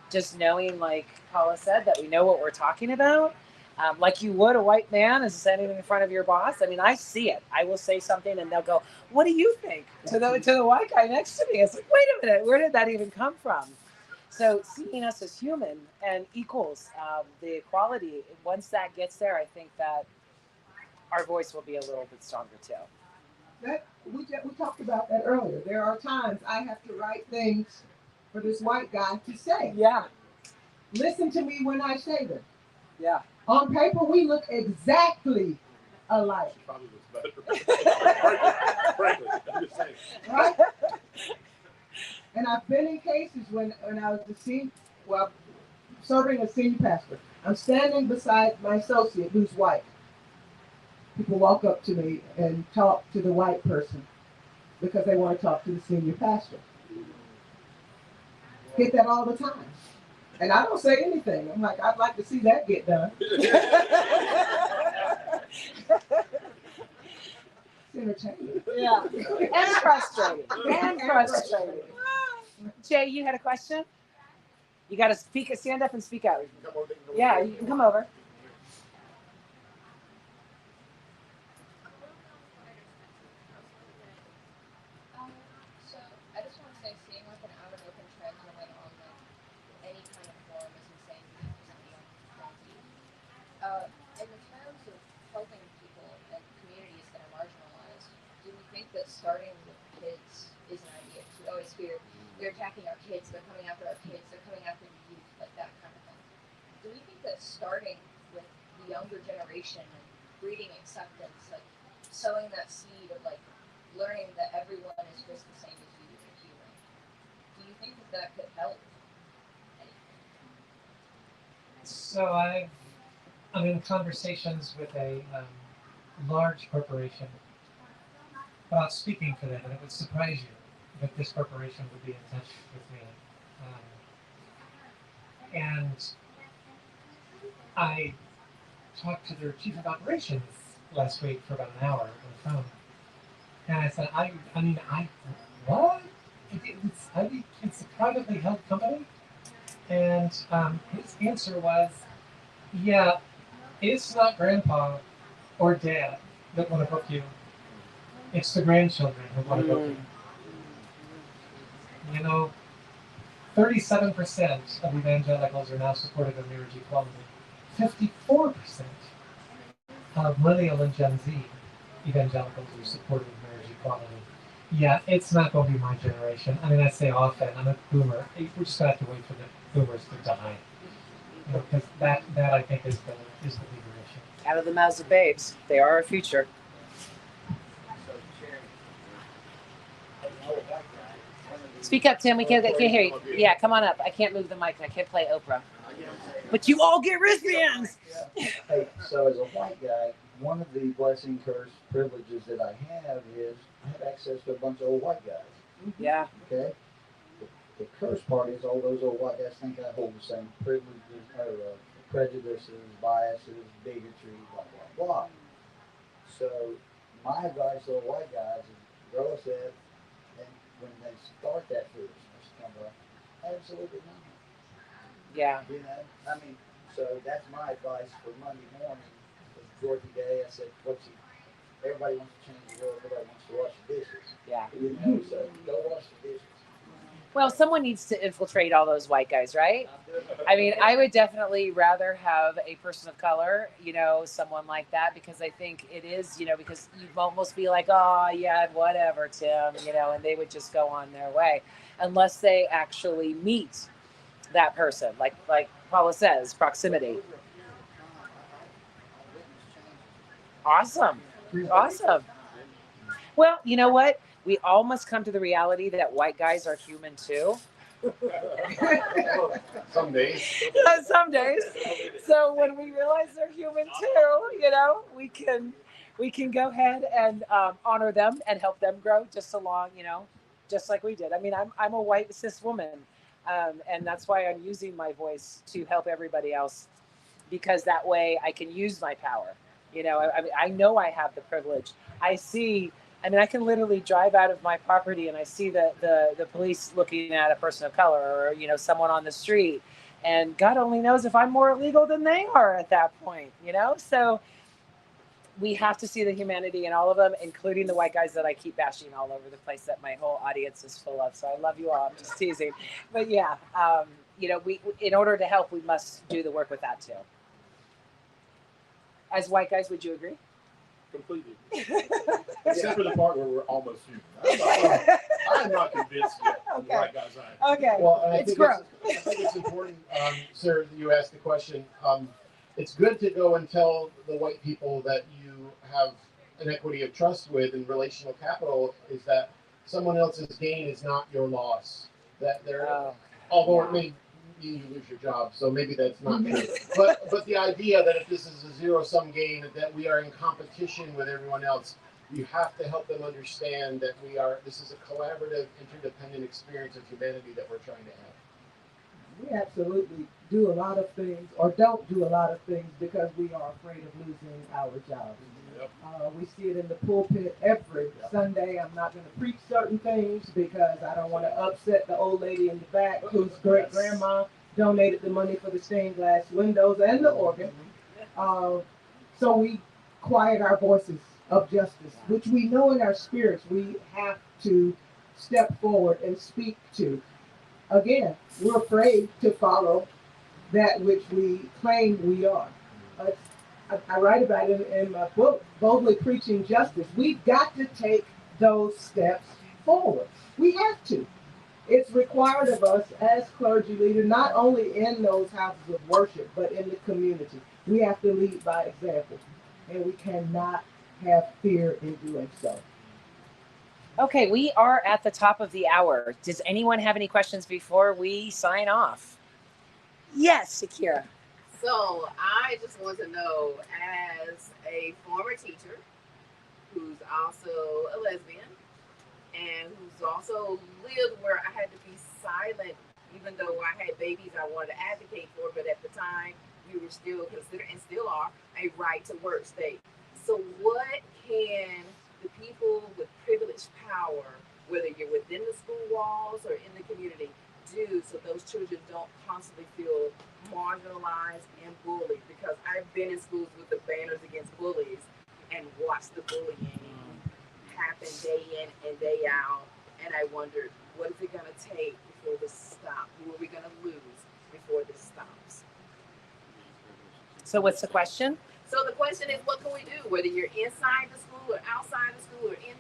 just knowing, like Paula said, that we know what we're talking about. Like you would a white man is standing in front of your boss. I mean, I see it. I will say something and they'll go, "What do you think?" To the white guy next to me. It's like, wait a minute, where did that even come from? So seeing us as human and equals, the equality, once that gets there, I think that our voice will be a little bit stronger too. We talked about that earlier. There are times I have to write things for this white guy to say. Yeah. Listen to me when I say them. Yeah. On paper, we look exactly alike. She probably looks better. Frankly, I'm just saying. Right? And I've been in cases when I was serving as senior pastor. I'm standing beside my associate who's white. People walk up to me and talk to the white person because they want to talk to the senior pastor. Get that all the time. And I don't say anything. I'm like, I'd like to see that get done. It's entertaining. Yeah. And frustrating. And frustrating. Jay, you had a question? You got to stand up and speak out. Yeah, you can come over. So I just want to say, seeing like an out and open trend going on like any kind of forum is insane because in the terms of helping people and communities that are marginalized, do we think that starting with kids is an idea? Because we always hear they're attacking our kids, they're coming after our kids, they're coming after the youth, like that kind of thing. Do we think that starting with the younger generation and breeding acceptance, like sowing that seed of like learning that everyone is just the same as you as a human, do you think that could help anything? So I'm in conversations with a large corporation about speaking for them, and it would surprise you that this corporation would be in touch with me. And I talked to their chief of operations last week for about an hour on the phone. And I said, what? It's a privately held company? And his answer was, yeah, it's not grandpa or dad that want to book you. It's the grandchildren who want to book you. 37% of evangelicals are now supportive of marriage equality. 54% of millennial and Gen Z evangelicals are supportive of marriage equality. Yeah, it's not going to be my generation. I mean, I say often, I'm a boomer. We're just going to have to wait for the boomers to die. Because that I think is the bigger issue. Out of the mouths of babes. They are our future. Speak up, Tim. We can't hear you. Yeah, come on up. I can't move the mic. I can't play Oprah. But you all get wristbands. Hey, so as a white guy, one of the blessing, curse, privileges that I have is I have access to a bunch of old white guys. Yeah. Okay? The curse part is all those old white guys think I hold the same privileges, or prejudices, biases, bigotry, blah, blah, blah. So my advice to old white guys is grow a set, and when they start that foolishness, come up, absolutely not. Yeah. I mean, so that's my advice for Monday morning. With Dorothy Day, I said, everybody wants to change the world, everybody wants to wash the dishes. Yeah. So go wash the dishes. Well, someone needs to infiltrate all those white guys, right? I mean, I would definitely rather have a person of color, someone like that, because I think it is, because you'd almost be like, oh, yeah, whatever, Tim, and they would just go on their way unless they actually meet that person, like Paula says, proximity. Awesome. Well, you know what? we all must come to the reality that white guys are human too. Some days. Some days. So when we realize they're human too, we can go ahead and honor them and help them grow just along, just like we did. I mean, I'm a white cis woman, and that's why I'm using my voice to help everybody else, because that way I can use my power. I know I have the privilege. I can literally drive out of my property and I see the police looking at a person of color or, someone on the street. And God only knows if I'm more illegal than they are at that point, So we have to see the humanity in all of them, including the white guys that I keep bashing all over the place that my whole audience is full of. So I love you all. I'm just teasing. But yeah, we in order to help, we must do the work with that too. As white guys, would you agree? Completely. Except for the part where we're almost human. I'm not convinced yet. Okay. White guys I am. Okay. Well, and I It's think growth. it's important, sir, that you asked the question. It's good to go and tell the white people that you have an equity of trust with, and relational capital is that someone else's gain is not your loss. That although it may mean you lose your job, so maybe that's not true. But the idea that if this is a zero-sum game, that we are in competition with everyone else, you have to help them understand that this is a collaborative, interdependent experience of humanity that we're trying to have. We absolutely do a lot of things, or don't do a lot of things, because we are afraid of losing our jobs. Yep. We see it in the pulpit every Sunday. I'm not going to preach certain things because I don't want to upset the old lady in the back whose great-grandma donated the money for the stained glass windows and the organ. So we quiet our voices of justice, which we know in our spirits we have to step forward and speak to. Again, we're afraid to follow that which we claim we are. I write about it in my book, Boldly Preaching Justice. We've got to take those steps forward. We have to. It's required of us as clergy leaders, not only in those houses of worship, but in the community. We have to lead by example, and we cannot have fear in doing so. Okay, we are at the top of the hour. Does anyone have any questions before we sign off? Yes, Shakira. So I just want to know, as a former teacher who's also a lesbian and who's also lived where I had to be silent, even though I had babies I wanted to advocate for, but at the time we were still considered, and still are, a right to work state. So what can the people with privileged power, whether you're within the school walls or in the community, do so those children don't constantly feel marginalized and bullied? Because I've been in schools with the banners against bullies and watched the bullying happen day in and day out, and I wondered, what is it going to take before this stops? Who are we going to lose before this stops? So what's the question? So the question is, what can we do? Whether you're inside the school or outside the school or in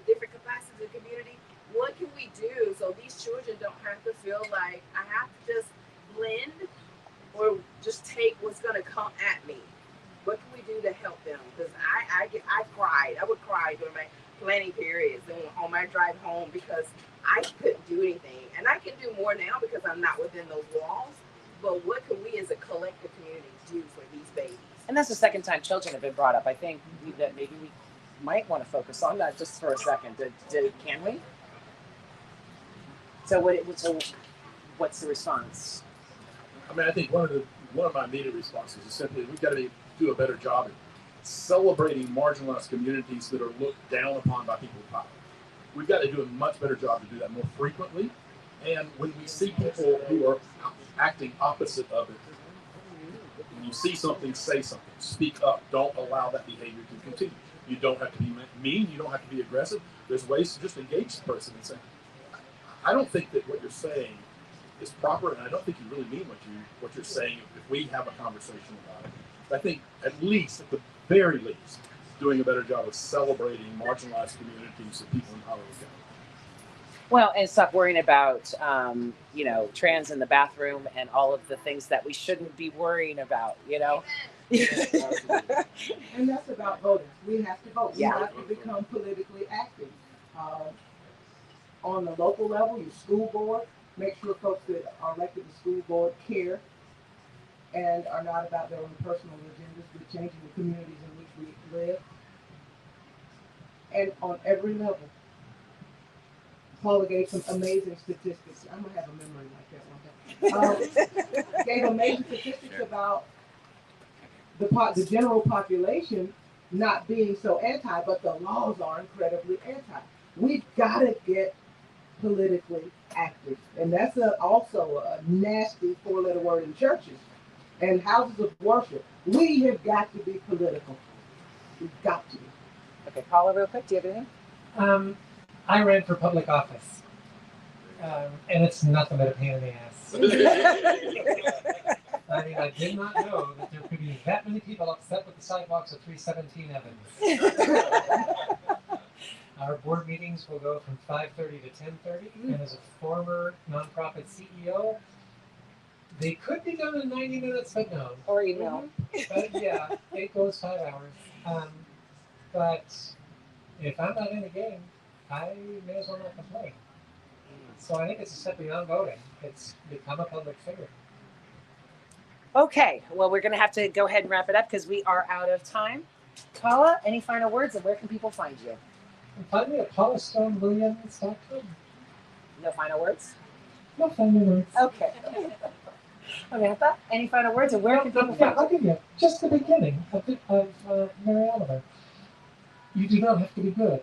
different capacities in the community, what can we do so these children don't have to feel like I have to just blend or just take what's going to come at me? What can we do to help them? Because I cried. I would cry during my planning periods and on my drive home because I couldn't do anything. And I can do more now because I'm not within those walls. But what can we as a collective community do for these babies? And that's the second time children have been brought up. I think that maybe we might want to focus on that just for a second. Can we? So what's the response? I mean, I think one of my immediate responses is simply we've got to do a better job at celebrating marginalized communities that are looked down upon by people with power. We've got to do a much better job to do that more frequently. And when we see people who are acting opposite of it, when you see something, say something. Speak up. Don't allow that behavior to continue. You don't have to be mean. You don't have to be aggressive. There's ways to just engage the person and say, I don't think that what you're saying is proper, and I don't think you really mean what you're saying if we have a conversation about it. But I think at the very least, doing a better job of celebrating marginalized communities that people in power look at. Well, and stop worrying about, trans in the bathroom and all of the things that we shouldn't be worrying about, And that's about voting. We have to vote. Yeah. We have to become politically active. On the local level, your school board, make sure folks that are elected to school board care and are not about their own personal agendas, but changing the communities in which we live. And on every level, Paula gave some amazing statistics. I'm gonna have a memory like that one day. Gave amazing statistics about the general population not being so anti, but the laws are incredibly anti. We've got to get politically active, and that's also a nasty four-letter word in churches and houses of worship. We have got to be political. We've got to. Okay, Paula, real quick, do you have anything? I ran for public office, and it's nothing but a pain in the ass. I mean, I did not know that there could be that many people upset with the sidewalks of 317 Evans. Our board meetings will go from 5:30 to 10:30, and as a former nonprofit CEO, they could be done in 90 minutes, but no. Or email. But yeah, it goes 5 hours. But if I'm not in the game, I may as well not complain. So I think it's a step beyond voting. It's become a public figure. Okay, well, we're going to have to go ahead and wrap it up because we are out of time. Paula, any final words, and where can people find you? Find me at paulastonewilliams.com. No final words? No final words. Okay. Samantha, any final words, and where can people Yeah, find I'll give you just the beginning of Mary Oliver. You do not have to be good.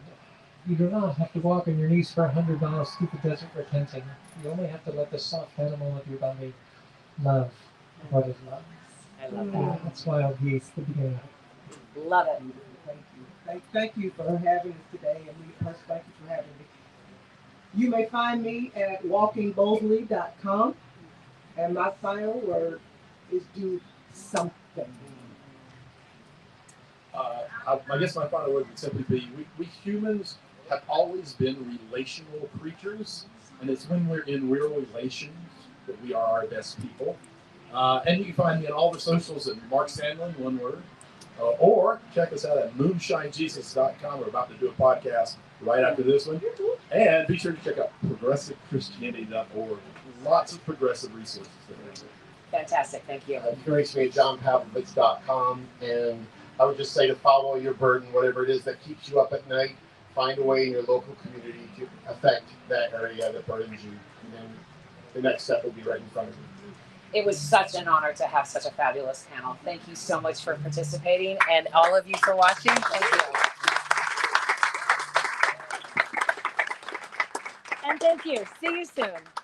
You do not have to walk on your knees for 100 miles through the desert repenting. You only have to let the soft animal of your body love what it loves. I love that. That's wild geese, the beginning. Love it. Thank you. Thank you for having us today, and we first thank you for having me. You may find me at walkingboldly.com, and my final word is do something. I guess my final word would simply be, we humans have always been relational creatures, and it's when we're in real relations that we are our best people. And you can find me on all the socials at Mark Sandlin, one word, or check us out at moonshinejesus.com. We're about to do a podcast right after this one. And be sure to check out progressivechristianity.org. Lots of progressive resources there. Fantastic. Thank you. You can reach me at johnpavlovitz.com, and I would just say to follow your burden, whatever it is that keeps you up at night. Find a way in your local community to affect that area that burdens you, and then the next step will be right in front of you. It was such an honor to have such a fabulous panel. Thank you so much for participating, and all of you for watching. Thank you. And thank you. See you soon.